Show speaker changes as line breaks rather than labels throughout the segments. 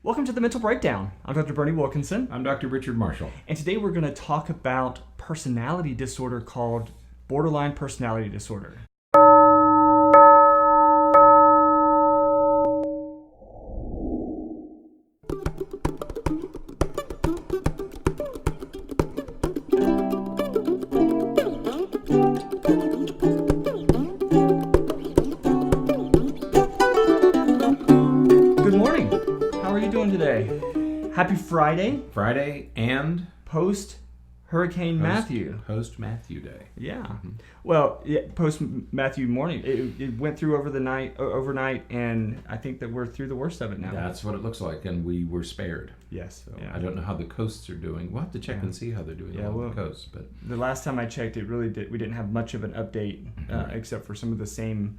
Welcome to the Mental Breakdown. I'm Dr. Berney Wilkinson.
I'm Dr. Richard Marshall.
And today we're going to talk about personality disorder called borderline personality disorder. Today. Happy Friday.
Friday and
post Hurricane Matthew.
Post Matthew Day.
Yeah. Mm-hmm. Well, post Matthew morning. It went through overnight, and I think that we're through the worst of it now.
That's what it looks like, and we were spared.
Yes.
So I don't know how the coasts are doing. We'll have to check and see how they're doing along the coast. But
the last time I checked, we didn't have much of an update except for some of the same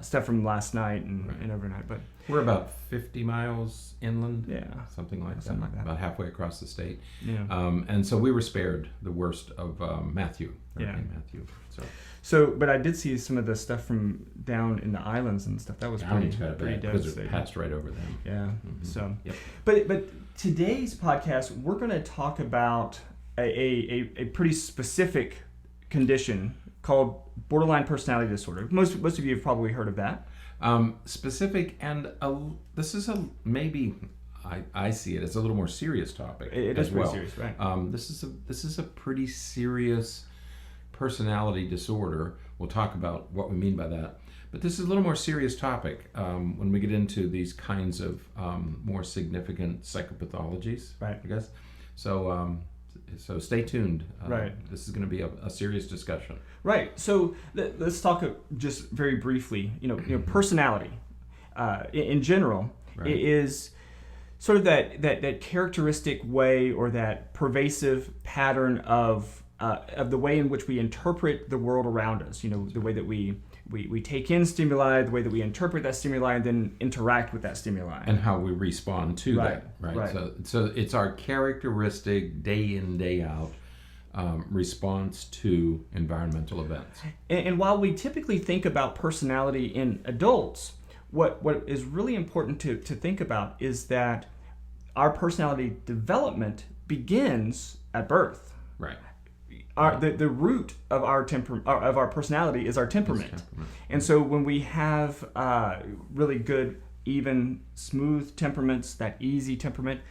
stuff from last night and overnight. But
we're about 50 miles inland.
Yeah.
Something like that. About halfway across the state.
Yeah.
And so we were spared the worst of Matthew.
Hurricane
Matthew.
So, but I did see some of the stuff from down in the islands and stuff. That was pretty devastating.
Because it passed right over them.
Yeah. Mm-hmm. So,
yep.
But today's podcast, we're going to talk about a pretty specific condition called borderline personality disorder. Most of you have probably heard of that.
Specific, and this is maybe I see it as a little more serious topic.
It is pretty serious, right?
This is a pretty serious personality disorder. We'll talk about what we mean by that, but this is a little more serious topic when we get into these kinds of more significant psychopathologies,
right?
I guess. So stay tuned.
Right.
This is going to be a serious discussion.
Right. So let's talk just very briefly. Personality in general is sort of that characteristic way or that pervasive pattern of the way in which we interpret the world around us. The way that we take in stimuli, the way that we interpret that stimuli, and then interact with that stimuli,
and how we respond to that. Right. So it's our characteristic day in, day out response to environmental events.
And while we typically think about personality in adults, what is really important to think about is that our personality development begins at birth.
Right.
The root of our personality is our temperament. And so when we have really good, even, smooth temperaments, that easy temperament,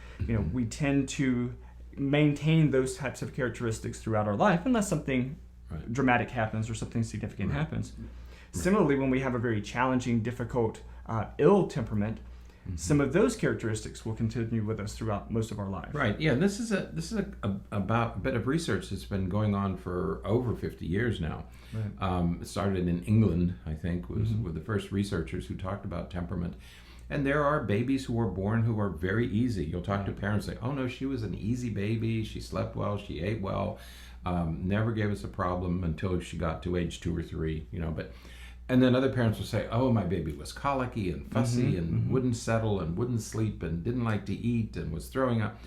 we tend to maintain those types of characteristics throughout our life unless something dramatic happens or something significant happens. Similarly, when we have a very challenging, difficult, ill temperament, some of those characteristics will continue with us throughout most of our life.
Right. Yeah. This is about a bit of research that's been going on for over 50 years now. Right. It started in England, I think, were the first researchers who talked about temperament. And there are babies who are born who are very easy. You'll talk to parents and say, "Oh no, she was an easy baby. She slept well. She ate well. Never gave us a problem until she got to age 2 or 3." And then other parents will say, "Oh, my baby was colicky and fussy and wouldn't settle and wouldn't sleep and didn't like to eat and was throwing up."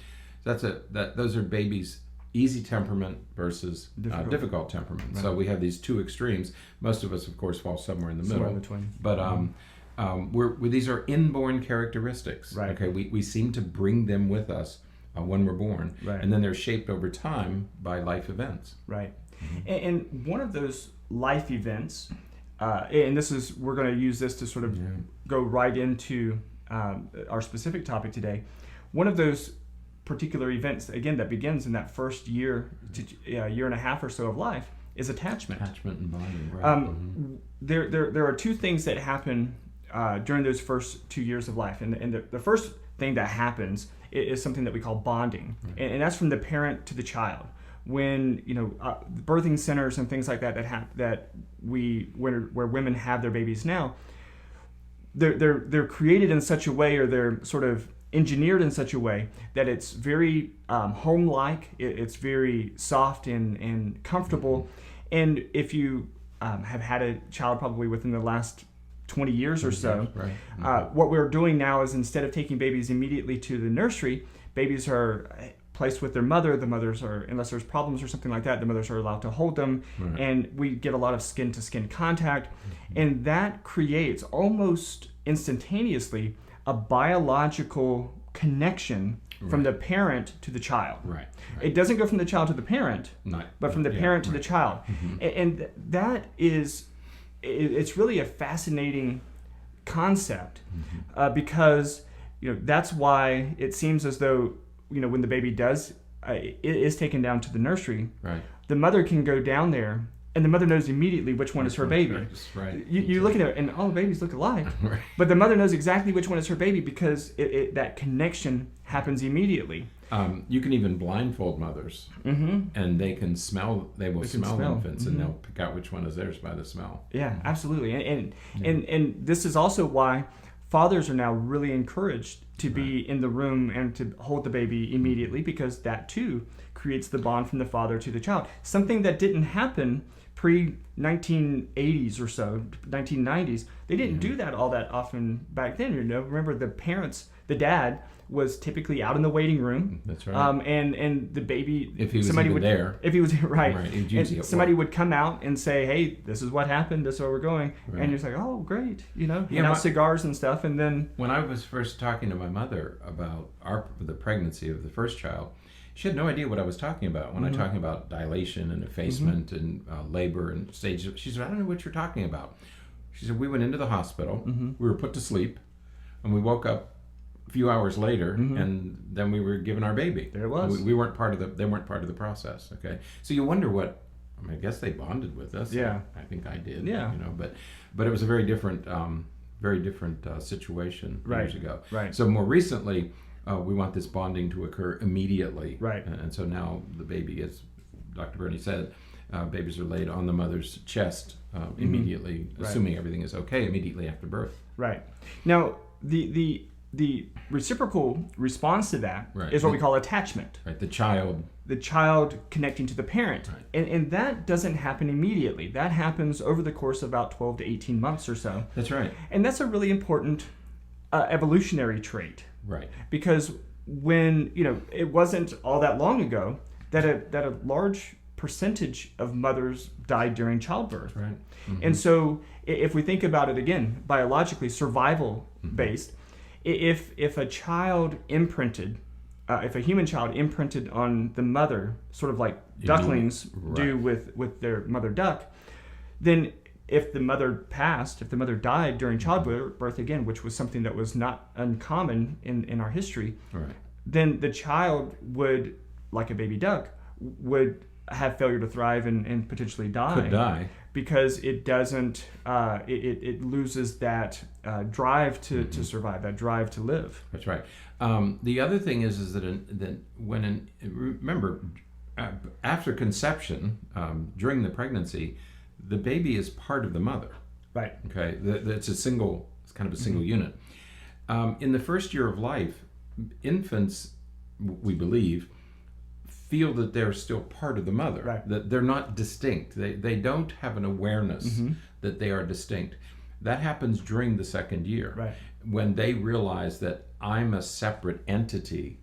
Those are babies' easy temperament versus difficult temperament. Right. So we have these two extremes. Most of us, of course, fall somewhere in the middle.
In between.
But these are inborn characteristics.
Right.
Okay, we seem to bring them with us when we're born, and then they're shaped over time by life events.
Right. And one of those life events. And we're going to use this to sort of go right into our specific topic today. One of those particular events, again, that begins in that first year to year and a half or so of life is attachment.
Attachment and bonding, right.
There are two things that happen during those first 2 years of life. And the first thing that happens is something that we call bonding. Right. And that's from the parent to the child. When birthing centers and things like that where women have their babies now, they're created in such a way, or they're sort of engineered in such a way that it's very home-like. It's very soft and comfortable. And if you have had a child probably within the last 20 years or so, what we're doing now is, instead of taking babies immediately to the nursery, babies are placed with their mother. The mothers are, unless there's problems or something like that, the mothers are allowed to hold them, and we get a lot of skin-to-skin contact, and that creates almost instantaneously a biological connection from the parent to the child.
Right.
It doesn't go from the child to the parent, but from the parent to the child. And that is, it's really a fascinating concept because, that's why it seems as though, when the baby is taken down to the nursery, the mother can go down there and the mother knows immediately which one is her baby. You look at it and all the babies look alike, but the mother knows exactly which one is her baby because that connection happens immediately.
You can even blindfold mothers, and they can smell. They will smell infants, and they'll pick out which one is theirs by the smell.
Yeah, absolutely. And this is also why fathers are now really encouraged to be in the room and to hold the baby immediately, because that too creates the bond from the father to the child. Something that didn't happen pre-1980s or so, 1990s. They didn't do that all that often back then. Remember the dad was typically out in the waiting room.
That's right.
And the baby,
if he was there,
if he was right,
and
somebody would come out and say, "Hey, this is what happened. This is where we're going," and you're like, "Oh, great," and out cigars and stuff. And then
when I was first talking to my mother about the pregnancy of the first child, she had no idea what I was talking about. When I'm talking about dilation and effacement and labor and stage, she said, "I don't know what you're talking about." She said, "We went into the hospital, we were put to sleep, and we woke up a few hours later, and then we were given our baby."
There it was.
We weren't part of they weren't part of the process. Okay, so you wonder what. I guess they bonded with us.
Yeah,
I think I did.
Yeah,
but it was a very different situation years ago.
Right.
So more recently, we want this bonding to occur immediately.
Right.
And so now the baby, as Dr. Berney said, babies are laid on the mother's chest immediately, assuming everything is okay, immediately after birth.
Right. Now, the reciprocal response to that is what we call attachment.
Right. The child
connecting to the parent. Right. And that doesn't happen immediately. That happens over the course of about 12 to 18 months or so.
That's right.
And that's a really important evolutionary trait.
Right.
Because when, it wasn't all that long ago that a large percentage of mothers died during childbirth.
That's right.
And so if we think about it again, biologically, survival based, if a child imprinted, if a human child imprinted on the mother, sort of like ducklings do with their mother duck, then if the mother died during childbirth, again, which was something that was not uncommon in our history, then the child would, like a baby duck, would have failure to thrive and potentially die.
Could die.
Because it doesn't, it loses that drive to survive, that drive to live.
That's right. The other thing is that remember, after conception, during the pregnancy, the baby is part of the mother.
Right.
Okay. It's kind of a single unit. In the first year of life, infants, we believe, feel that they're still part of the mother.
Right.
That they're not distinct. They don't have an awareness that they are distinct. That happens during the second year.
Right.
When they realize that I'm a separate entity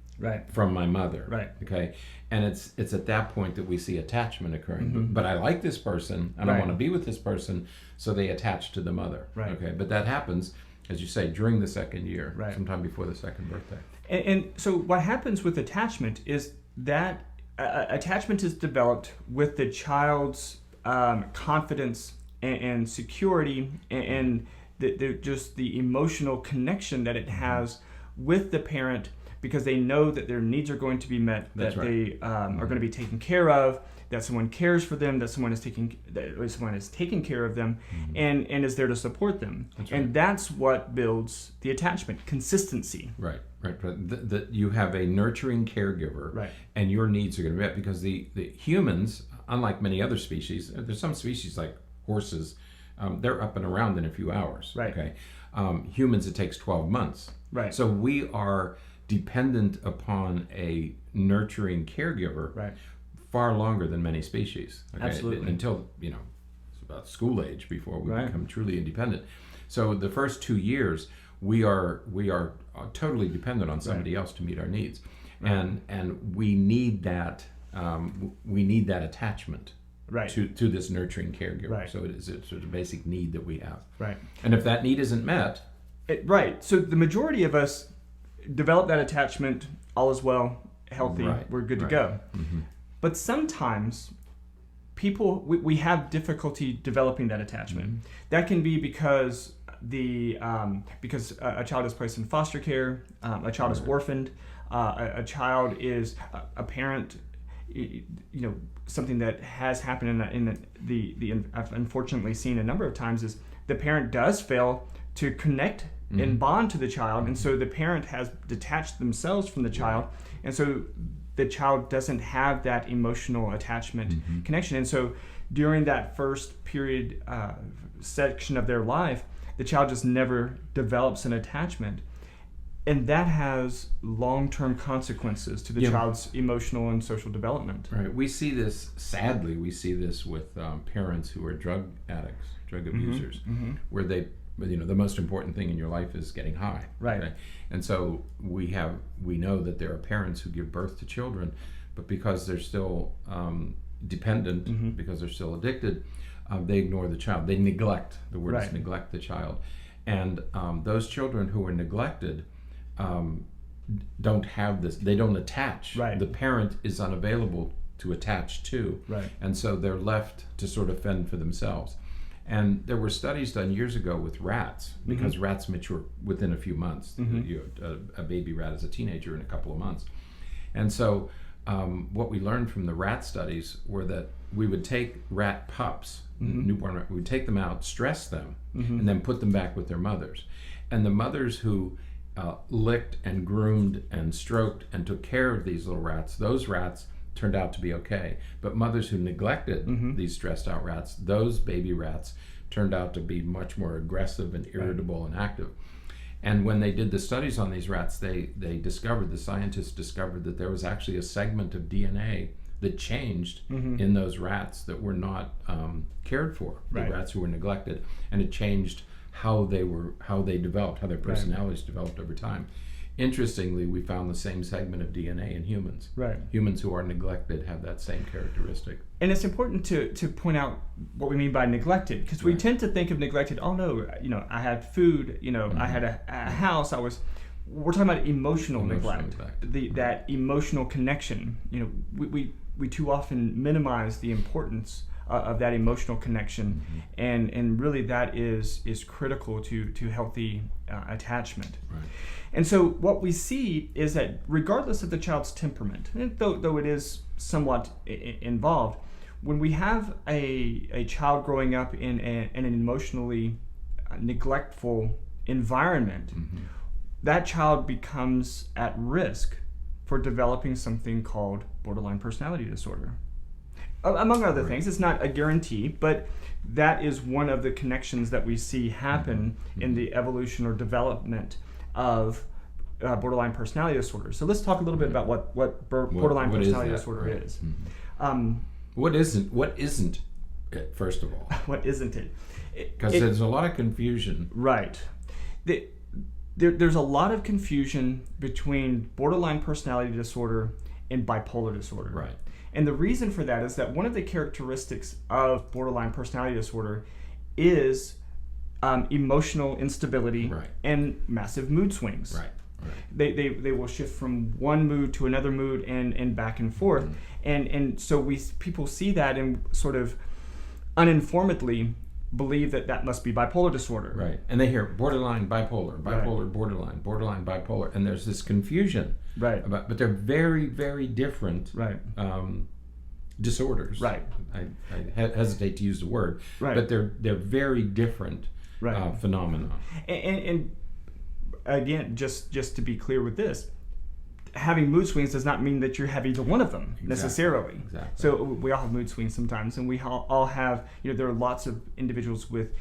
from my mother.
Right.
Okay. And it's at that point that we see attachment occurring. But I like this person and I want to be with this person, so they attach to the mother.
Right.
Okay. But that happens, as you say, during the second year, sometime before the second birthday.
And so what happens with attachment is that attachment is developed with the child's confidence and security and just the emotional connection that it has with the parent, because they know that their needs are going to be met, that they are going to be taken care of, that someone cares for them, that someone is taking care of them, and is there to support them. And that's what builds the attachment, consistency.
Right. That you have a nurturing caregiver, and your needs are going to be met, because the humans, unlike many other species, there's some species like horses, they're up and around in a few hours.
Right.
Okay. Humans, it takes 12 months.
Right.
So we are dependent upon a nurturing caregiver far longer than many species. Okay?
Absolutely.
Until, it's about school age before we become truly independent. So the first 2 years, we are totally dependent on somebody else to meet our needs. And we need that attachment to this nurturing caregiver. So it's a basic need that we have. And if that need isn't met,
so the majority of us, develop that attachment, all is well, healthy, we're good to go. But sometimes we have difficulty developing that attachment. That can be because because a child is placed in foster care, a child is orphaned, a child is a parent. Something that has happened I've unfortunately seen a number of times is the parent does fail to connect and bond to the child, and so the parent has detached themselves from the child, and so the child doesn't have that emotional attachment connection. And so during that first period section of their life, the child just never develops an attachment. And that has long-term consequences to the child's emotional and social development.
Right. We see this, sadly, with parents who are drug addicts, drug abusers, where they, the most important thing in your life is getting high.
Right.
Okay? And so we know that there are parents who give birth to children, but because they're still dependent, because they're still addicted, they ignore the child. They neglect, the word is neglect the child. And those children who are neglected don't have this, they don't attach. The parent is unavailable to attach to. And so they're left to sort of fend for themselves. And there were studies done years ago with rats, because rats mature within a few months. A baby rat is a teenager in a couple of months. And so what we learned from the rat studies were that we would take rat pups, newborn rat, we would take them out, stress them, and then put them back with their mothers. And the mothers who licked and groomed and stroked and took care of these little rats, those rats turned out to be okay. But mothers who neglected these stressed out rats, those baby rats turned out to be much more aggressive and irritable and active. And when they did the studies on these rats, the scientists discovered that there was actually a segment of DNA that changed in those rats that were not cared for, the rats who were neglected, and it changed how they developed, how their personalities developed over time. Interestingly, we found the same segment of DNA in humans. Humans who are neglected have that same characteristic.
And it's important to point out what we mean by neglected, because we tend to think of neglected, oh no, I had food, I had a house, we're talking about emotional neglect. That emotional connection. We too often minimize the importance of that emotional connection, and really that is critical to healthy attachment. And so what we see is that regardless of the child's temperament, and though it is somewhat involved, when we have a child growing up in an emotionally neglectful environment, that child becomes at risk for developing something called borderline personality disorder. Among other things, it's not a guarantee, but that is one of the connections that we see happen in the evolution or development of borderline personality disorder. So let's talk a little bit about what borderline personality disorder is.
What isn't it, first of all?
What isn't it?
Because there's a lot of confusion.
Right. There's a lot of confusion between borderline personality disorder and bipolar disorder. And the reason for that is that one of the characteristics of borderline personality disorder is emotional instability and massive mood swings. They will shift from one mood to another mood and back and forth. And so people see that and sort of uninformedly believe that must be bipolar disorder.
And they hear borderline bipolar, borderline bipolar, and there's this confusion. But they're very, very different disorders. I hesitate to use the word, but they're very different phenomena. And
again, just to be clear with this, having mood swings does not mean that you're having either one of them necessarily. So we all have mood swings sometimes, and we all have, there are lots of individuals with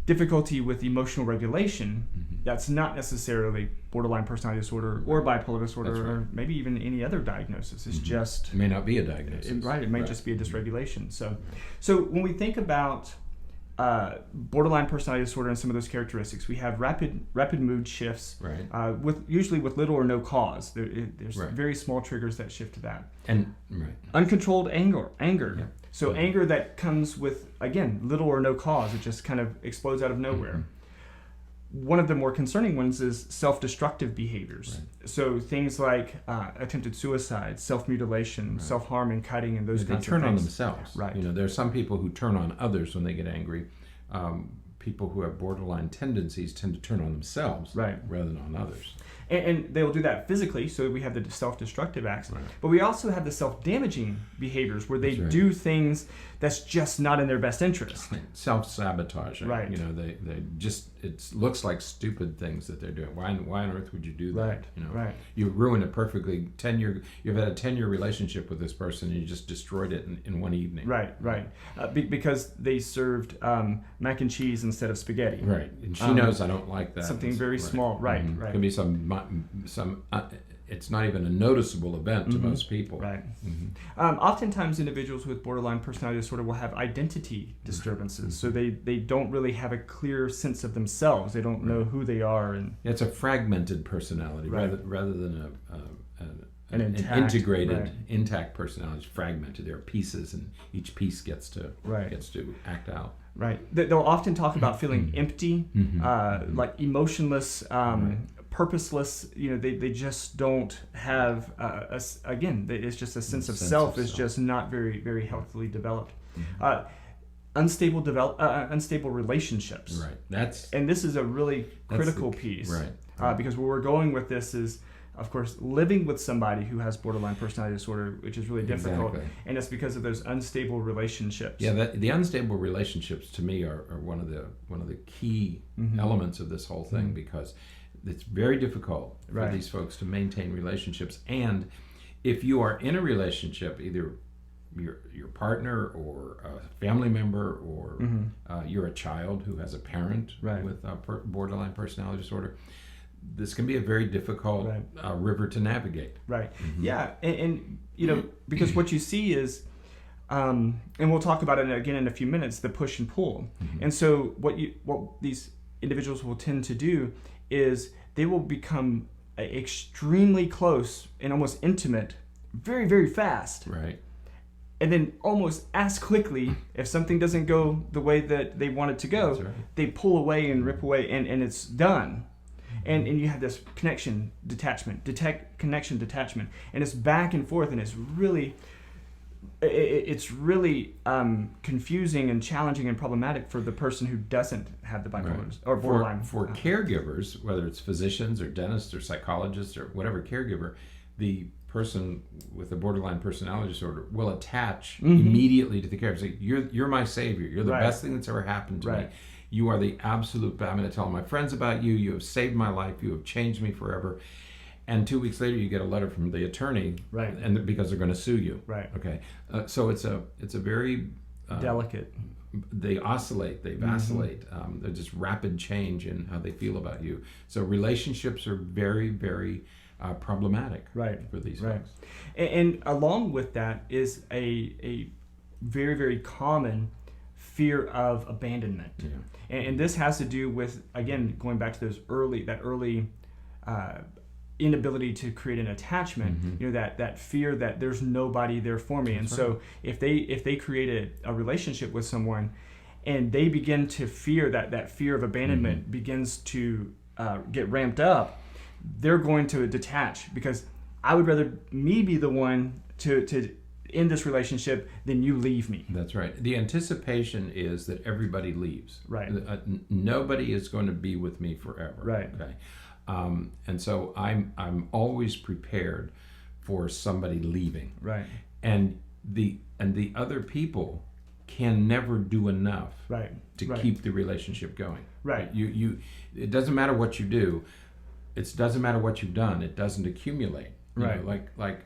difficulty with emotional regulation. That's not necessarily borderline personality disorder or bipolar disorder or maybe even any other diagnosis. It's just...
It may not be a diagnosis.
It may just be a dysregulation. So when we think about borderline personality disorder and some of those characteristics, we have rapid mood shifts, usually with little or no cause. There's very small triggers that shift to that. And uncontrolled anger. So anger that comes with, again, little or no cause. It just kind of explodes out of nowhere. one of the more concerning ones is self-destructive behaviors.
Right.
So things like attempted suicide, self-mutilation,
Right.
self-harm and cutting, and those
They
kinds of
turn
things.
on themselves.
Right.
You know, there are some people who turn on others when they get angry. People who have borderline tendencies tend to turn on themselves
Right.
rather than on others.
And they'll do that physically, so we have the self-destructive acts.
Right.
But we also have the self-damaging behaviors where they
That's right.
do things that's just not in their best interest.
Self-sabotaging.
Right.
You know, they just, it looks like stupid things that they're doing. Why on earth would you do that?
Right.
You know,
Right.
you ruined a perfectly you've had a 10-year relationship with this person and you just destroyed it in one evening.
Right, right. Because they served mac and cheese instead of spaghetti.
Right. And she knows I don't like that.
Something very small. Right,
Mhm.
right.
It can be some it's not even a noticeable event to most people.
Right.
Mhm.
Oftentimes, individuals with borderline personality disorder will have identity disturbances, so they don't really have a clear sense of themselves. They don't know who they are, and
It's a fragmented personality
Right.
rather than
An
an
intact,
integrated,
right.
intact personality. It's fragmented. There are pieces, and each piece gets to
Right.
act out.
right. They'll often talk about feeling empty, like emotionless, purposeless. You know, they just don't have. It's just a sense of self is just not very very healthily developed. Unstable relationships.
Right.
And this is a really critical
the-
piece,
right.
Because where we're going with this is, of course, living with somebody who has borderline personality disorder, which is really difficult,
Exactly.
and it's because of those unstable relationships.
Yeah, the unstable relationships to me are one of the key elements of this whole thing, because it's very difficult for
Right.
these folks to maintain relationships. And if you are in a relationship, either your partner or a family member or you're a child who has a parent
Right.
with borderline personality disorder, this can be a very difficult river to navigate.
Right. Yeah, and you know, because what you see is, and we'll talk about it again in a few minutes, the push and pull. And so what these individuals will tend to do is they will become extremely close and almost intimate very, very fast.
Right.
And then almost as quickly, if something doesn't go the way that they want it to go,
That's right.
they pull away and rip away, and it's done. And you have this connection, detachment, connection, detachment, and it's back and forth, and it's really confusing and challenging and problematic for the person who doesn't have the bipolar
Right.
or borderline.
For caregivers, whether it's physicians or dentists or psychologists or whatever caregiver, the person with the borderline personality disorder will attach immediately to the caregiver. Say, you're my savior. You're the
Right.
best thing that's ever happened to me.
Right.
You are the absolute. I'm going to tell my friends about you. You have saved my life. You have changed me forever. And 2 weeks later, you get a letter from the attorney,
Right.
And because they're going to sue you.
Right.
Okay. So it's a very
Delicate.
They oscillate, they vacillate. There's just rapid change in how they feel about you. So relationships are very, very problematic
Right.
for these
Right.
folks.
And along with that is a very, very common fear of abandonment.
Yeah.
And this has to do with, again, going back to that early inability to create an attachment, you know, that fear that there's nobody there for me. And so if they create a relationship with someone and they begin to fear that fear of abandonment begins to get ramped up, they're going to detach, because I would rather me be the one to end this relationship than you leave me.
That's right. The anticipation is that everybody leaves.
Right.
Nobody is going to be with me forever.
Right.
Okay. And so I'm always prepared for somebody leaving.
Right.
And the other people can never do enough
Right.
to
Right.
keep the relationship going.
Right.
You it doesn't matter what you do. It doesn't matter what you've done. It doesn't accumulate. You
Right.
know, like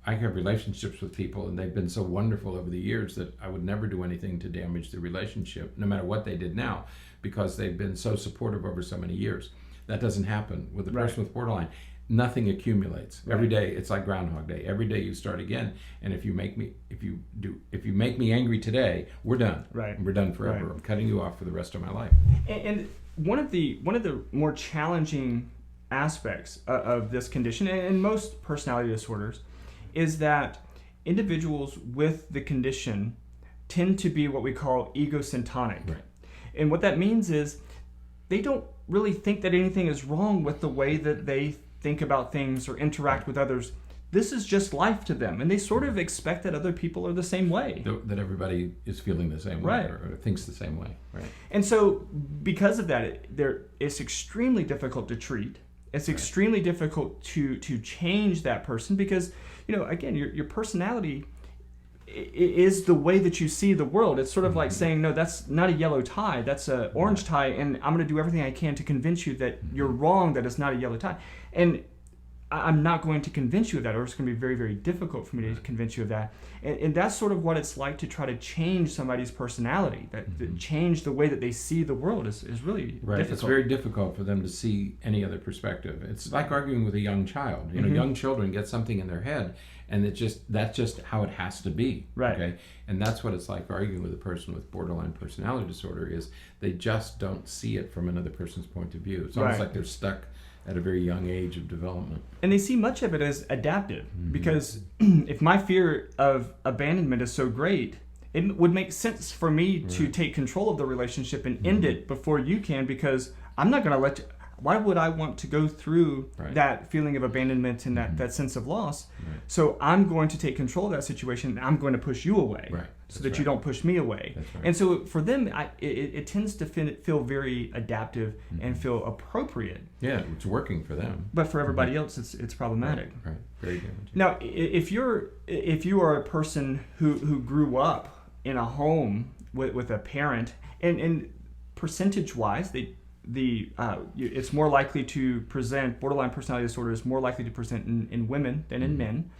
I have relationships with people, and they've been so wonderful over the years that I would never do anything to damage the relationship, no matter what they did now, because they've been so supportive over so many years. That doesn't happen with the person with borderline. Nothing accumulates.
Right.
Every day it's like Groundhog Day. Every day you start again. And if you make me angry today, we're done.
Right.
We're done forever.
Right.
I'm cutting you off for the rest of my life.
And one of the more challenging aspects of this condition, and most personality disorders, is that individuals with the condition tend to be what we call egocentric.
Right.
And what that means is they don't really think that anything is wrong with the way that they think about things or interact with others. This is just life to them, and they sort of expect that other people are the same way.
That everybody is feeling the same way,
Right.
or thinks the same way. Right.
And so because of that, it's extremely difficult to treat. It's extremely difficult to change that person because, again, your personality is the way that you see the world. It's sort of like saying, no, that's not a yellow tie, that's an orange tie, and I'm going to do everything I can to convince you that you're wrong, that it's not a yellow tie. And I'm not going to convince you of that, or it's going to be very, very difficult for me to convince you of that. And that's sort of what it's like to try to change somebody's personality, that change the way that they see the world is really difficult.
It's very difficult for them to see any other perspective. It's like arguing with a young child. Young children get something in their head, and that's just how it has to be.
Right.
Okay. And that's what it's like arguing with a person with borderline personality disorder. Is they just don't see it from another person's point of view. It's almost like they're stuck at a very young age of development.
And they see much of it as adaptive, because if my fear of abandonment is so great, it would make sense for me to take control of the relationship and end it before you can, because I'm not going to let you. Why would I want to go through that feeling of abandonment and that sense of loss? So I'm going to take control of that situation, and I'm going to push you away so that you don't push me away. And so for them, it tends to feel very adaptive and feel appropriate.
Yeah, it's working for them.
But for everybody else, it's problematic.
Right. Very damaging.
Now, if you are a person who grew up in a home with a parent, and percentage-wise, it's more likely to present, borderline personality disorder is more likely to present in women than in men.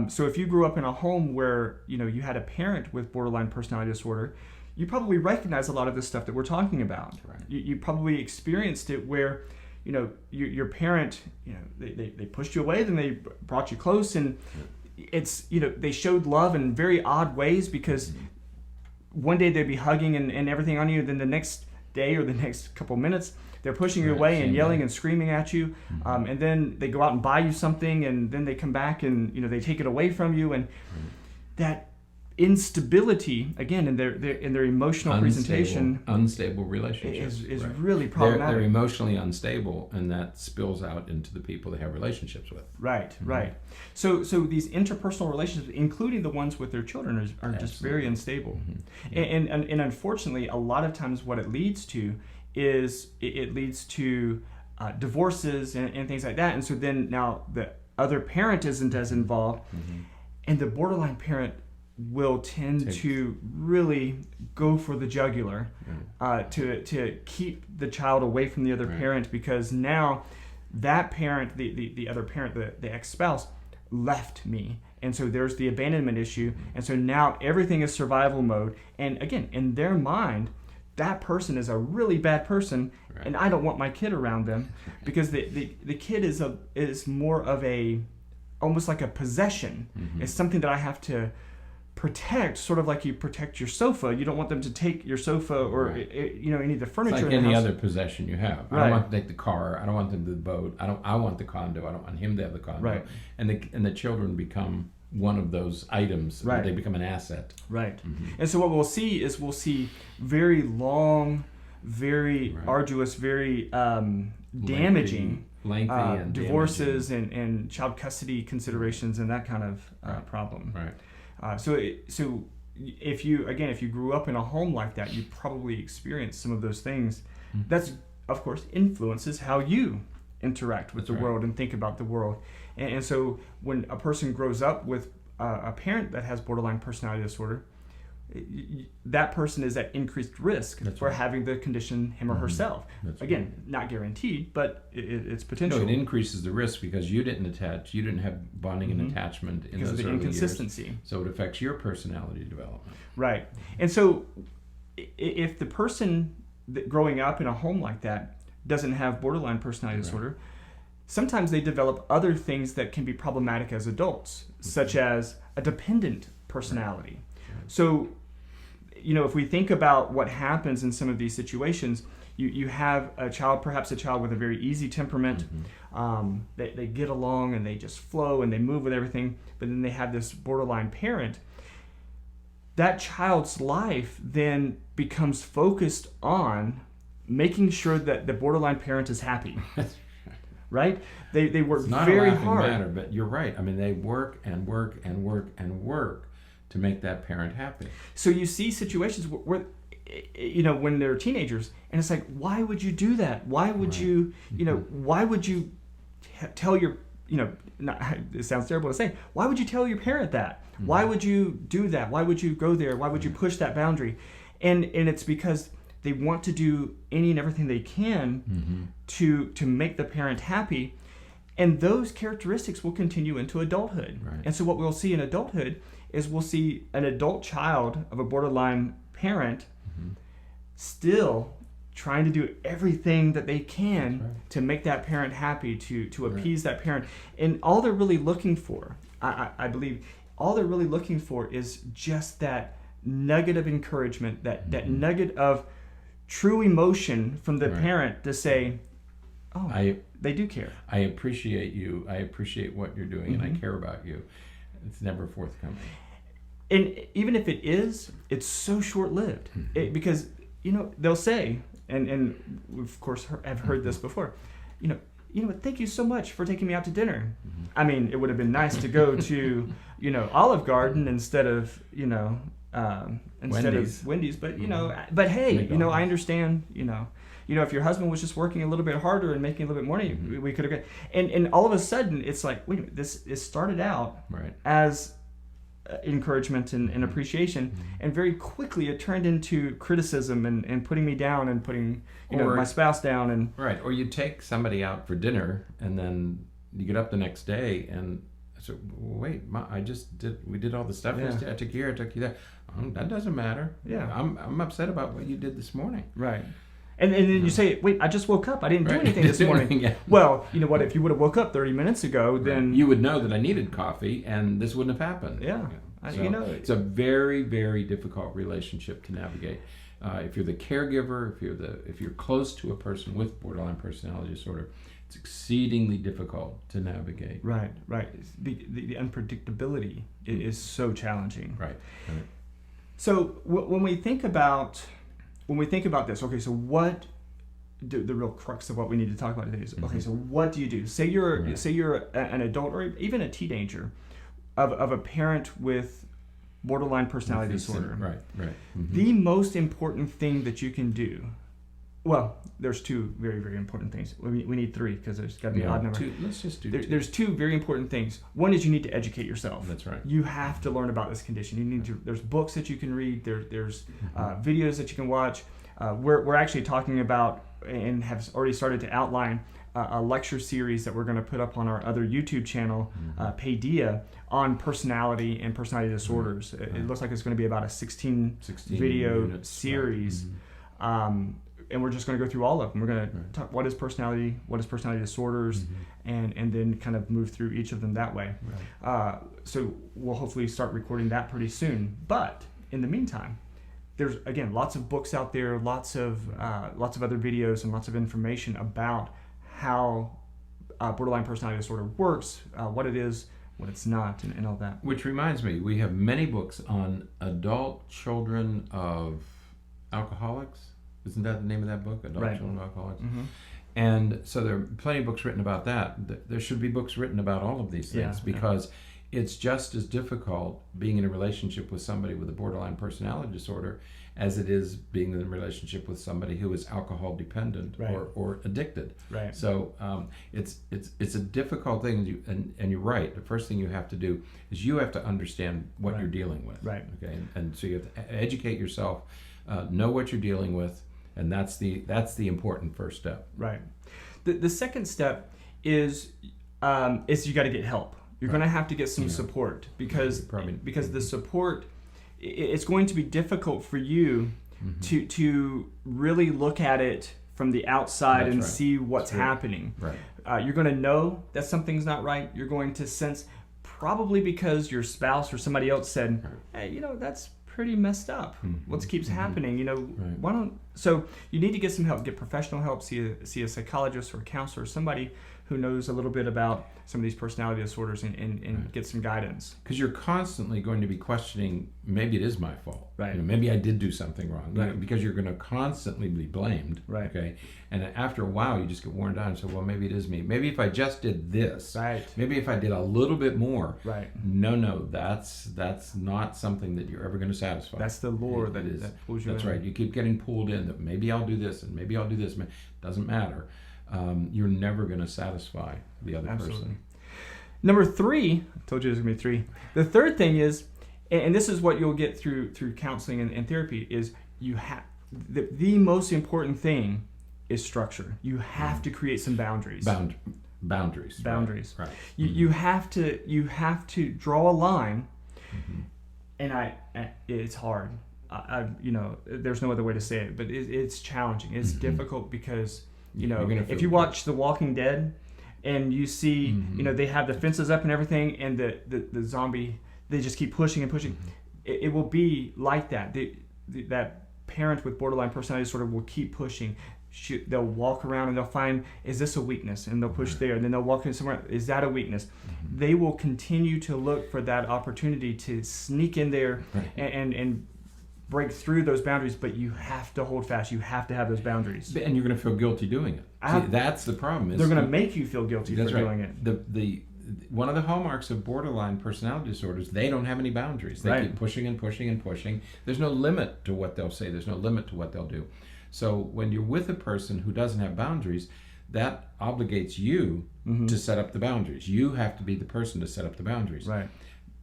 So if you grew up in a home where you had a parent with borderline personality disorder, you probably recognize a lot of this stuff that we're talking about.
Right.
You probably experienced it where your parent, they pushed you away, then they brought you close, and it's they showed love in very odd ways, because one day they'd be hugging and everything on you, then the next day or the next couple minutes they're pushing you away and yelling and screaming at you, and then they go out and buy you something, and then they come back and they take it away from you, and that instability again in their emotional presentation,
unstable relationships
is really problematic.
They're emotionally unstable, and that spills out into the people they have relationships with.
Right. So these interpersonal relationships, including the ones with their children, are just very unstable. And unfortunately, a lot of times what it leads to is it leads to divorces and things like that. And so then now the other parent isn't as involved, and the borderline parent will tend to really go for the jugular to keep the child away from the other parent, because now that parent, the other parent, the ex-spouse, left me. And so there's the abandonment issue. And so now everything is survival mode. And again, in their mind, that person is a really bad person, and I don't want my kid around them, because the kid is more of a, almost like a possession. It's something that I have to protect, sort of like you protect your sofa. You don't want them to take your sofa or any of the furniture.
It's like
in the
any
house.
other possession you have. I don't want to take the car. I don't want them to the boat. I want the condo. I don't want him to have the condo.
Right.
And the children become one of those items.
Right.
They become an asset.
Right. And so what we'll see very long, very arduous, very damaging
lengthy and
divorces and child custody considerations and that kind of problem.
Right.
So if you grew up in a home like that, you probably experienced some of those things. That's, of course, influences how you interact with the world and think about the world. And so when a person grows up with a parent that has borderline personality disorder, that person is at increased risk for having the condition him or herself. Again, not guaranteed, but it's potential.
No, it increases the risk because you didn't have bonding and attachment in
because
those
of the
early
inconsistency.
years. So it affects your personality development.
Right. And so if the person growing up in a home like that doesn't have borderline personality disorder, sometimes they develop other things that can be problematic as adults, such as a dependent personality. So, if we think about what happens in some of these situations, you have perhaps a child with a very easy temperament. They get along and they just flow and they move with everything, but then they have this borderline parent. That child's life then becomes focused on making sure that the borderline parent is happy. Right? They work
it's not
very
a laughing
hard.
matter, but you're right. I mean, they work and work and work and work to make that parent happy.
So you see situations where when they're teenagers, and it's like, why would you do that? Why would you, why would you tell your, it sounds terrible to say, why would you tell your parent that? Why would you do that? Why would you go there? Why would you push that boundary? And it's because they want to do any and everything they can to make the parent happy, and those characteristics will continue into adulthood.
Right.
And so what we'll see in adulthood is we'll see an adult child of a borderline parent still trying to do everything that they can to make that parent happy, to appease that parent. And all they're really looking for, I believe, all they're really looking for is just that nugget of encouragement, that nugget of true emotion from the parent to say, they do care.
I appreciate you. I appreciate what you're doing, and I care about you. It's never forthcoming.
And even if it is, it's so short-lived. Because, they'll say, and we of course have heard this before, thank you so much for taking me out to dinner. I mean, it would have been nice to go to, Olive Garden instead of, Wendy's, but but hey, I understand, if your husband was just working a little bit harder and making a little bit more money, we could have got, and all of a sudden it's like, wait a minute, it started out as encouragement and appreciation, and very quickly it turned into criticism and putting me down and putting my spouse down, and
or you take somebody out for dinner and then you get up the next day and so, wait, we did all the stuff yesterday. I took you here, I took you there. That doesn't matter. I'm upset about what you did this morning.
Right. And then you say, wait, I just woke up. I didn't do anything this morning. Well, you know what? If you would have woke up 30 minutes ago, then
you would know that I needed coffee, and this wouldn't have happened.
So,
it's a very, very difficult relationship to navigate. If you're the caregiver, if you're close to a person with borderline personality disorder, it's exceedingly difficult to navigate.
Right. The unpredictability is so challenging.
Right.
So when we think about this, okay, so what the real crux of what we need to talk about today is, okay, so what do you do? Say you're an adult or even a teenager of a parent with borderline personality disorder.
Right.
The most important thing that you can do, well, there's two very, very important things. We need three because there's got to be an odd number.
Let's just do two.
There's two very important things. One is you need to educate yourself.
That's right.
You have to learn about this condition. You need to. There's books that you can read. There's videos that you can watch. We're actually talking about and have already started to outline a lecture series that we're going to put up on our other YouTube channel, Paideia, on personality and personality disorders. It looks like it's going to be about a 16 video series. And we're just going to go through all of them. We're going to talk what is personality disorders, and then kind of move through each of them that way. So we'll hopefully start recording that pretty soon. But in the meantime, there's again lots of books out there, lots of other videos, and lots of information about how borderline personality disorder works, what it is, what it's not, and all that.
Which reminds me, we have many books on adult children of alcoholics. Isn't that the name of that book? Adult Children of Alcoholics? And so there are plenty of books written about that. There should be books written about all of these things because it's just as difficult being in a relationship with somebody with a borderline personality disorder as it is being in a relationship with somebody who is alcohol dependent or addicted. So it's a difficult thing, and you're right. The first thing you have to do is you have to understand what you're dealing with. Okay, and so you have to educate yourself, know what you're dealing with. And that's the important first step. Right.
The second step is you got to get help. You're going to have to get some support because the support, it's going to be difficult for you to really look at it from the outside and see what's happening. You're going to know that something's not right. You're going to sense, probably because your spouse or somebody else said, hey, that's pretty messed up. What keeps happening? So you need to get some help, get professional help, see a psychologist or a counselor, somebody who knows a little bit about some of these personality disorders and
Right.
get some guidance.
Because you're constantly going to be questioning, maybe it is my fault.
Right.
Maybe I did do something wrong.
Right.
Because you're going to constantly be blamed.
Right.
Okay. And after a while, you just get worn down and say, well, maybe it is me. Maybe if I just did this.
Right.
Maybe if I did a little bit more.
Right.
No, that's not something that you're ever going to satisfy.
That's the lure that pulls you in.
That's right. You keep getting pulled in that maybe I'll do this and maybe I'll do this. Doesn't matter. You're never going to satisfy the other person.
Number 3, I told you there's going to be 3. The third thing is, and this is what you'll get through counseling and therapy, is you have the most important thing is structure. You have to create some boundaries.
Boundaries. Right.
You have to draw a line, and it's hard. There's no other way to say it, but it's challenging. It's difficult because if you watch The Walking Dead, and you see they have the fences up and everything, and the zombie, they just keep pushing and pushing. It will be like that. That parent with borderline personality disorder will keep pushing. They'll walk around and they'll find, is this a weakness? And they'll push there, and then they'll walk in somewhere, is that a weakness? They will continue to look for that opportunity to sneak in there and break through those boundaries, but you have to hold fast. You have to have those boundaries.
And you're going to feel guilty doing it. See, that's the problem.
They're going to make you feel guilty for doing it.
One of the hallmarks of borderline personality disorders, they don't have any boundaries. They keep pushing and pushing and pushing. There's no limit to what they'll say. There's no limit to what they'll do. So when you're with a person who doesn't have boundaries, that obligates you to set up the boundaries. You have to be the person to set up the boundaries.
Right.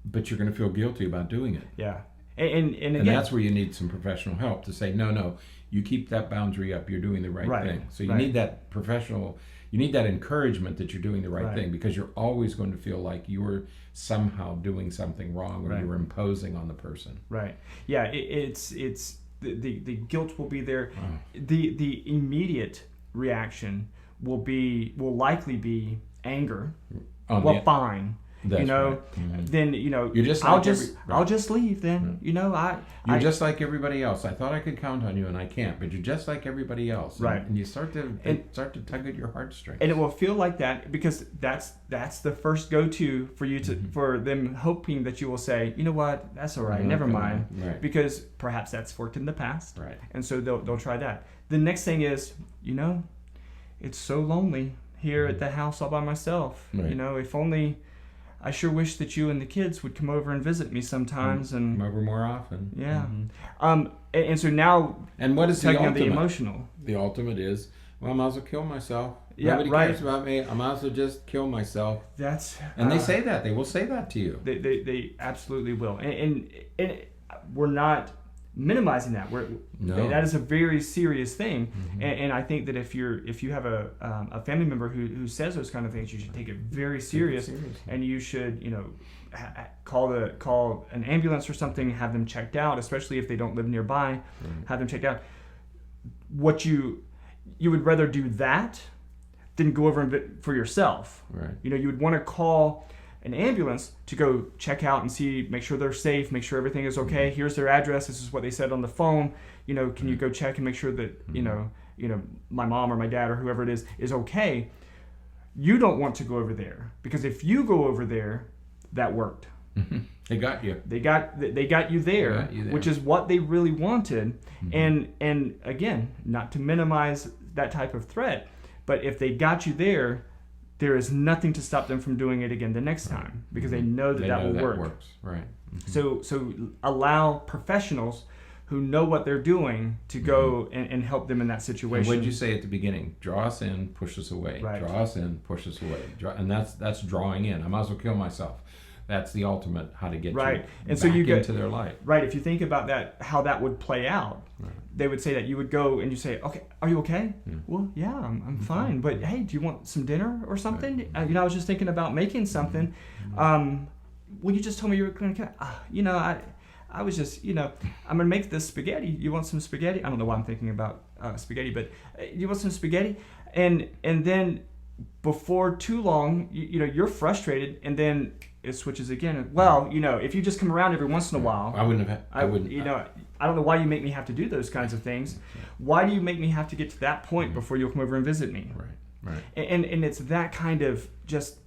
But you're going to feel guilty about doing it.
Yeah. And again,
that's where you need some professional help to say, no, you keep that boundary up. You're doing the right thing. So you need that professional, you need that encouragement that you're doing the right thing, because you're always going to feel like you're somehow doing something wrong, or you're imposing on the person.
Right. Yeah. It's the guilt will be there. The immediate reaction will likely be anger. Fine.
That's right.
Then
you're just
I'll just leave then.
You're just like everybody else. I thought I could count on you, and I can't. But you're just like everybody else.
Right.
And you start to tug at your heartstrings.
And it will feel like that because that's the first go-to for you to for them, hoping that you will say, you know what, that's all right, never mind, because perhaps that's worked in the past.
Right.
And so they'll try that. The next thing is, it's so lonely here at the house all by myself.
Right.
If only. I sure wish that you and the kids would come over and visit me sometimes and
come over more often.
Yeah. And so now,
and what is the ultimate?
The emotional.
The ultimate is, well, I might as well kill myself.
Yeah,
Nobody cares about me. I might as well just kill myself. And they say that. They will say that to you.
They absolutely will. And we're not minimizing that. That is a very serious thing. And I think that if you have a family member who says those kind of things, you should take it very serious, and you should call an ambulance or something, have them checked out, especially if they don't live nearby. Have them checked out. What you would rather do that than go over for yourself.
Right.
You would want to call an ambulance to go check out and see, make sure they're safe, make sure everything is okay. Here's their address. This is what they said on the phone. Can you go check and make sure that my mom or my dad or whoever it is okay? You don't want to go over there, because if you go over there, that worked.
They got you.
They got you there, which is what they really wanted. And again, not to minimize that type of threat, but if they got you there is nothing to stop them from doing it again the next time, because they know that will work.
Works. Right.
So allow professionals who know what they're doing to go and help them in that situation.
What did you say at the beginning? Draw us in, push us away.
Right.
Draw us in, push us away. And that's drawing in. I might as well kill myself. That's the ultimate how to get you
and
back
so
into their life.
Right. If you think about that, how that would play out, they would say that you would go and you say, okay, are you okay? Yeah. Well, yeah, I'm fine. But hey, do you want some dinner or something? Right. I was just thinking about making something. Well, you just told me you were going to I was just, I'm going to make this spaghetti. You want some spaghetti? I don't know why I'm thinking about spaghetti, but you want some spaghetti? And then before too long, you're frustrated, and then it switches again. Well, if you just come around every once in a while,
I wouldn't. I
don't know why you make me have to do those kinds of things. Why do you make me have to get to that point before you'll come over and visit me?
Right. Right.
And it's that kind of just,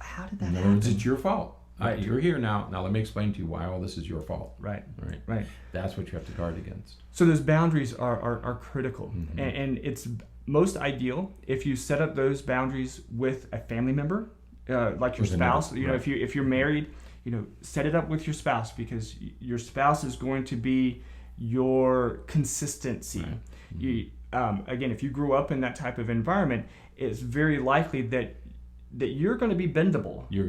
how did that
In other
happen?
words, it's your fault.
Right.
You're here now. Now let me explain to you why all this is your fault.
Right.
Right.
Right.
That's what you have to guard against.
So those boundaries are critical.
Mm-hmm.
And it's most ideal if you set up those boundaries with a family member, like your
With
spouse.
another,
You know,
right.
if you're married, you know, set it up with your spouse, because your spouse is going to be your consistency.
Right.
You, again, if you grew up in that type of environment, it's very likely that you're going to be bendable. You're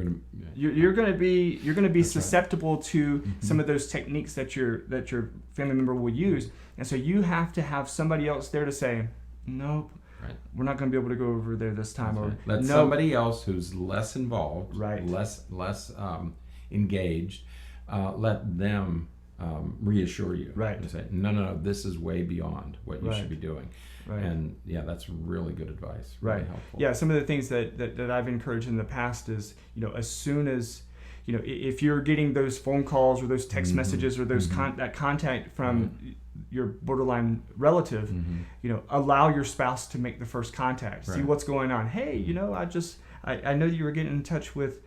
going to be
That's
susceptible to some of those techniques that your family member will use, and so you have to have somebody else there to say, nope,
Right.
we're not going to be able to go over there this time. Or
Let
"Nope."
somebody else who's less involved,
Right.
less engaged, let them reassure you.
Right.
And say, no, this is way beyond what you
Right.
should be doing.
Right.
And yeah, that's really good advice. Really
Right.
helpful.
Yeah. Some of the things that I've encouraged in the past is, you know, as soon as, you know, if you're getting those phone calls or those text messages or those that contact from your borderline relative, you know, allow your spouse to make the first contact. See
Right.
what's going on. Hey, you know, I know that you were getting in touch with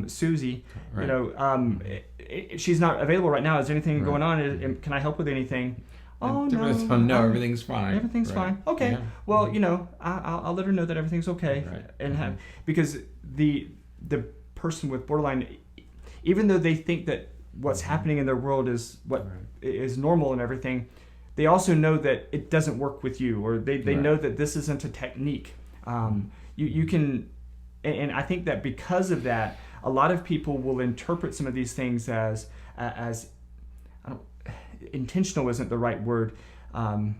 Susie.
Right.
You know, she's not available right now. Is there anything
Right.
going on? Can I help with anything? Oh no,
No, everything's fine.
Everything's
Right.
fine. Okay.
Yeah.
Well, you know, I'll let her know that everything's okay,
Right.
and have, because the person with borderline, even though they think that what's happening in their world is what is normal and everything, they also know that it doesn't work with you, or they
Right.
know that this isn't a technique. You can, and I think that because of that, a lot of people will interpret some of these things as intentional isn't the right word,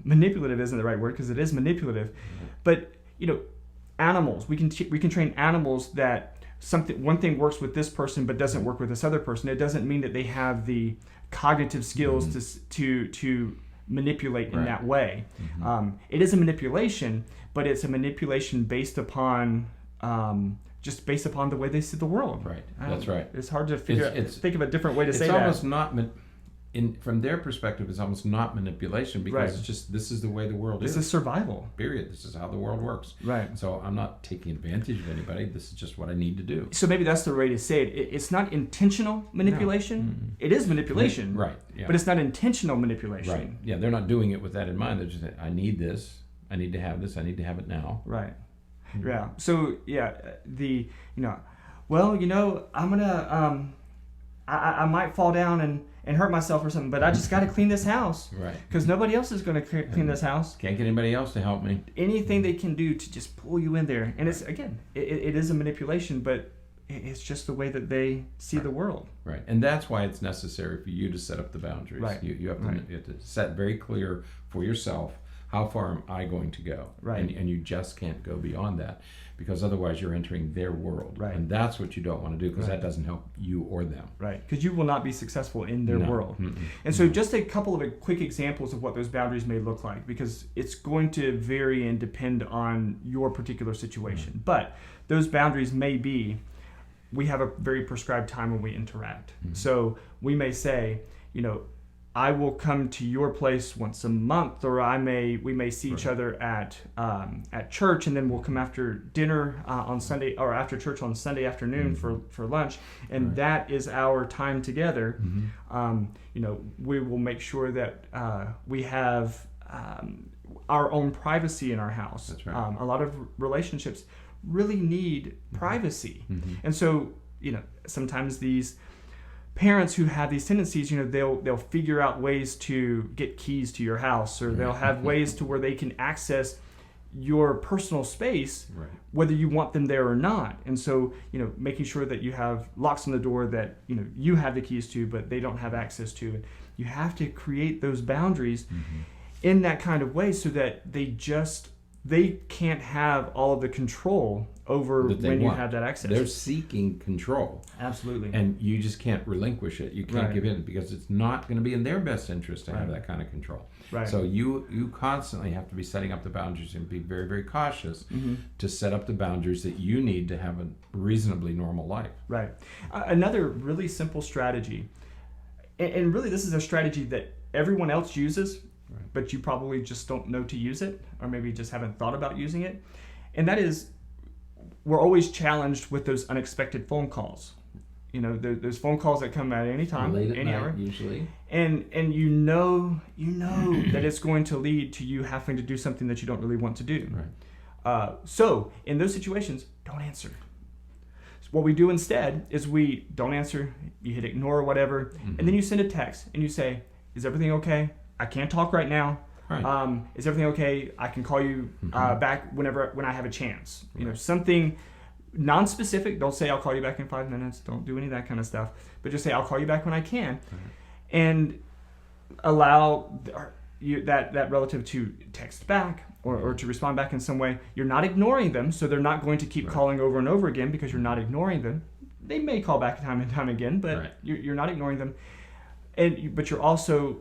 manipulative isn't the right word, because it is manipulative, but you know, animals, we can train animals that one thing works with this person but doesn't work with this other person. It doesn't mean that they have the cognitive skills to manipulate in
Right.
that way. It is a manipulation, but it's a manipulation based upon just based upon the way they see the world.
Right. That's right.
It's hard to think of a different way to say
It's
that.
almost not from their perspective. It's almost not manipulation, because
Right.
it's just, this is the way the world
This
is.
is survival.
Period. This is how the world works.
Right.
So I'm not taking advantage of anybody. This is just what I need to do.
So maybe that's the way to say it. It's not intentional manipulation. It is manipulation.
Right. Yeah.
But it's not intentional manipulation.
Right. Yeah. They're not doing it with that in mind. They're just saying, I need this. I need to have this. I need to have it now.
Right. Yeah. So yeah, well, you know, I'm gonna I might fall down and hurt myself or something, but I just got to clean this house.
Right.
Because nobody else is going to clean this house.
Can't get anybody else to help me.
Anything they can do to just pull you in there, and it's again, it is a manipulation, but it's just the way that they see the world.
Right. And that's why it's necessary for you to set up the boundaries.
Right.
You have to set very clear for yourself, how far am I going to go?
Right.
And you just can't go beyond that, because otherwise you're entering their world.
Right.
And that's what you don't want to do, because
Right.
that doesn't help you or them.
Right, because you will not be successful in their
No.
world.
Mm-mm.
And so just a couple of quick examples of what those boundaries may look like, because it's going to vary and depend on your particular situation. But those boundaries may be, we have a very prescribed time when we interact. So we may say, you know, I will come to your place once a month, or we may see each other at church, and then we'll come after dinner on Sunday, or after church on Sunday afternoon for lunch, and that is our time together. You know, we will make sure that we have our own privacy in our house.
That's right.
A lot of relationships really need privacy, and so, you know, sometimes these parents who have these tendencies, you know, they'll figure out ways to get keys to your house, or they'll have ways to where they can access your personal space, whether you want them there or not. And so, you know, making sure that you have locks on the door that, you know, you have the keys to, but they don't have access to. And you have to create those boundaries in that kind of way, so that they can't have all of the control over when you have that access.
They're seeking control.
Absolutely.
And you just can't relinquish it. You can't give in, because it's not going to be in their best interest to have that kind of control.
Right.
So you constantly have to be setting up the boundaries, and be very, very cautious to set up the boundaries that you need to have a reasonably normal life.
Right. Another really simple strategy, and really this is a strategy that everyone else uses, but you probably just don't know to use it, or maybe just haven't thought about using it, And that is, we're always challenged with those unexpected phone calls. You know, those phone calls that come at any time,
late at
any
night,
hour,
usually.
And you know that it's going to lead to you having to do something that you don't really want to do.
Right.
So in those situations, don't answer. So what we do instead is we don't answer. You hit ignore or whatever, and then you send a text and you say, "Is everything okay? I can't talk right now.
Right.
Is everything okay? I can call you back when I have a chance." You know, something non-specific. Don't say I'll call you back in 5 minutes. Don't do any of that kind of stuff. But just say I'll call you back when I can, and allow that relative to text back or to respond back in some way. You're not ignoring them, so they're not going to keep calling over and over again because you're not ignoring them. They may call back time and time again, but you're not ignoring them, but you're also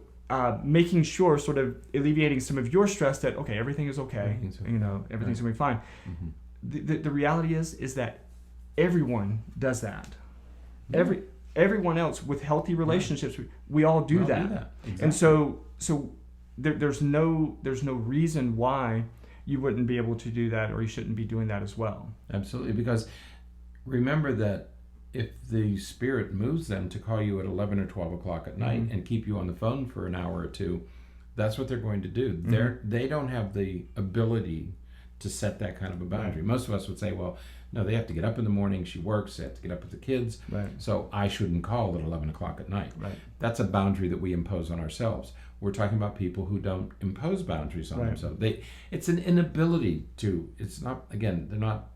making sure, sort of alleviating some of your stress that everything is okay. You know, everything's gonna be fine. The reality is that everyone does that. Everyone else with healthy relationships, we all do that.
Exactly.
And so there's no reason why you wouldn't be able to do that, or you shouldn't be doing that as well.
Absolutely, because remember that if the spirit moves them to call you at 11 or 12 o'clock at night and keep you on the phone for an hour or two, that's what they're going to do. They don't have the ability to set that kind of a boundary. Most of us would say, well, no, they have to get up in the morning, she works, they have to get up with the kids, so I shouldn't call at 11 o'clock at night. That's a boundary that we impose on ourselves. We're talking about people who don't impose boundaries on themselves. It's an inability to, it's not, again, they're not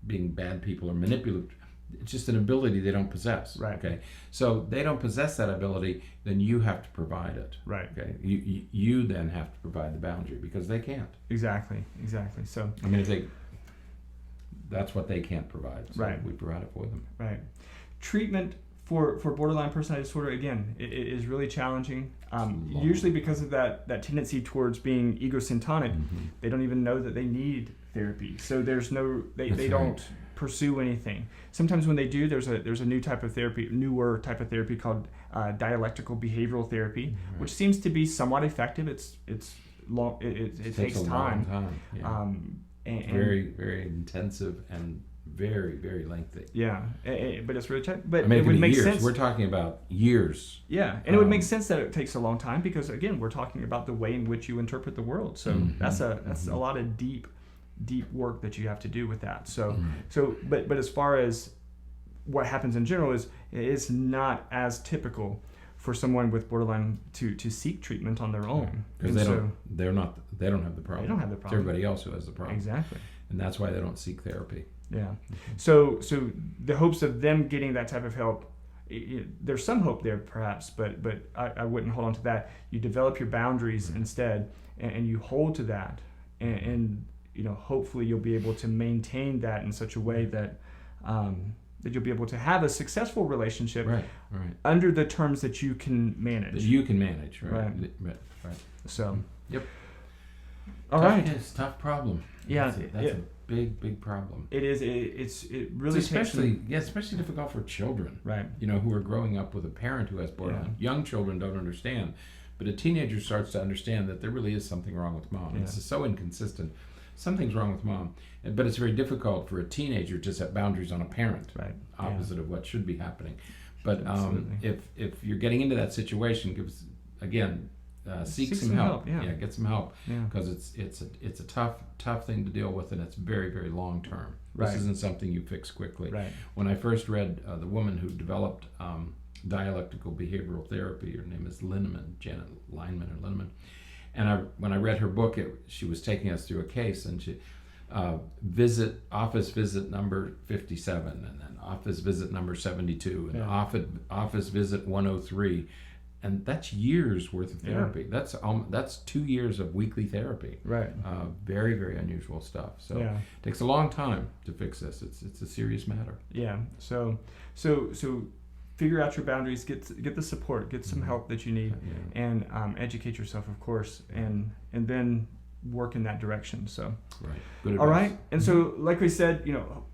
being bad people or manipulative. It's just an ability they don't possess. Okay, so they don't possess that ability. Then you have to provide it. Okay, you then have to provide the boundary because they can't.
Exactly. So
I mean, that's what they can't provide. So we provide it for them.
Treatment for borderline personality disorder, again, it is really challenging. Usually because of that tendency towards being egocentric, they don't even know that they need therapy. So there's no, they don't pursue anything. Sometimes when they do, there's a newer type of therapy called dialectical behavioral therapy, which seems to be somewhat effective. It takes time.
And very, very intensive and very, very lengthy.
But it's really but
I mean,
it would make
years.
sense.
We're talking about years.
And it would make sense that it takes a long time because, again, we're talking about the way in which you interpret the world. So that's a lot of deep work that you have to do with that. But as far as what happens in general is not as typical for someone with borderline to seek treatment on their own.
Because they don't have the problem.
They don't have the problem.
It's everybody else who has the problem.
Exactly.
And that's why they don't seek therapy.
So the hopes of them getting that type of help, there's some hope there perhaps, but I wouldn't hold on to that. You develop your boundaries instead, and you hold to that, and hopefully you'll be able to maintain that in such a way that that you'll be able to have a successful relationship under the terms that you can manage.
That you can manage, right.
So,
All right. It's a tough problem.
That's
a big problem.
It is. It really
especially difficult for children, who are growing up with a parent who has borderline. Young children don't understand, but a teenager starts to understand that there really is something wrong with mom. It's so inconsistent. Something's wrong with mom, but it's very difficult for a teenager to set boundaries on a parent, opposite of what should be happening. But if you're getting into that situation, seek some help. Get some help because it's a tough thing to deal with, and it's very, very long term. This isn't something you fix quickly. When I first read the woman who developed dialectical behavioral therapy, her name is Janet Lineman or Linneman. And when I read her book, she was taking us through a case, and she office visit number 57, and then office visit number 72, and office visit 103, and that's years worth of therapy. That's 2 years of weekly therapy. Very, very unusual stuff. So it takes a long time to fix this. It's a serious matter.
So figure out your boundaries, get the support, get some help that you need, and educate yourself, of course, and then work in that direction. So
good advice.
All right. And so, like we said,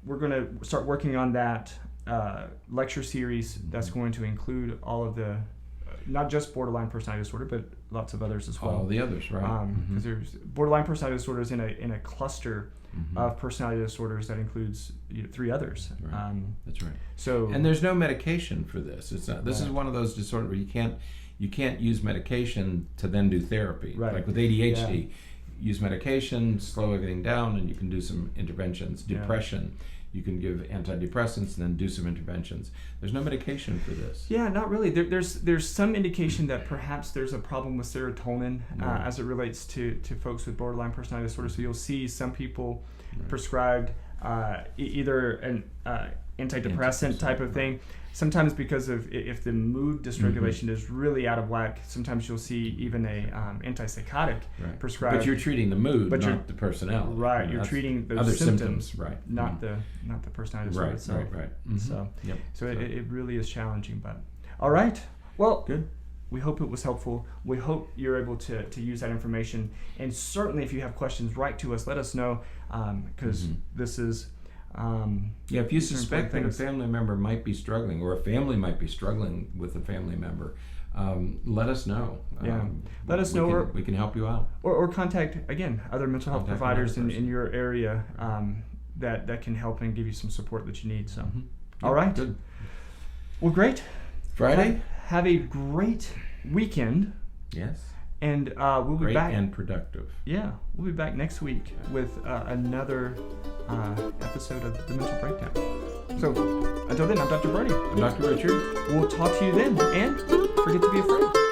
we're going to start working on that lecture series that's going to include all of the not just borderline personality disorder, but lots of others as well.
All the others,
because there's borderline personality disorders in a cluster of personality disorders that includes 3 others.
Right. That's right.
So,
and there's no medication for this. It's not. This is one of those disorders where you can't use medication to then do therapy.
Right.
Like with ADHD, use medication, slow everything down, and you can do some interventions. Depression, you can give antidepressants and then do some interventions. There's no medication for this.
Yeah, not really. There's some indication that perhaps there's a problem with serotonin as it relates to folks with borderline personality disorder. So you'll see some people prescribed either an antidepressant type of thing. Sometimes because of if the mood dysregulation is really out of whack, sometimes you'll see even a antipsychotic prescribed.
But you're treating the mood, not the personality.
Right, you're treating those
other
symptoms,
right?
Not the personality disorder itself.
Right.
So it really is challenging. But all right, well, good. We hope it was helpful. We hope you're able to use that information. And certainly, if you have questions, write to us. Let us know because this is.
If you suspect that a family member might be struggling, or a family might be struggling with a family member, let us know.
Let us know.
We can help you out.
Or contact, again, other mental health providers in your area that can help and give you some support that you need. So, all right.
Good.
Well, great.
Friday?
Have a great weekend.
Yes.
And we'll be back.
Great and productive.
Yeah, we'll be back next week with another episode of The Mental Breakdown. So, until then, I'm Dr. Berney.
I'm Dr. Richard.
We'll talk to you then, and forget to be afraid.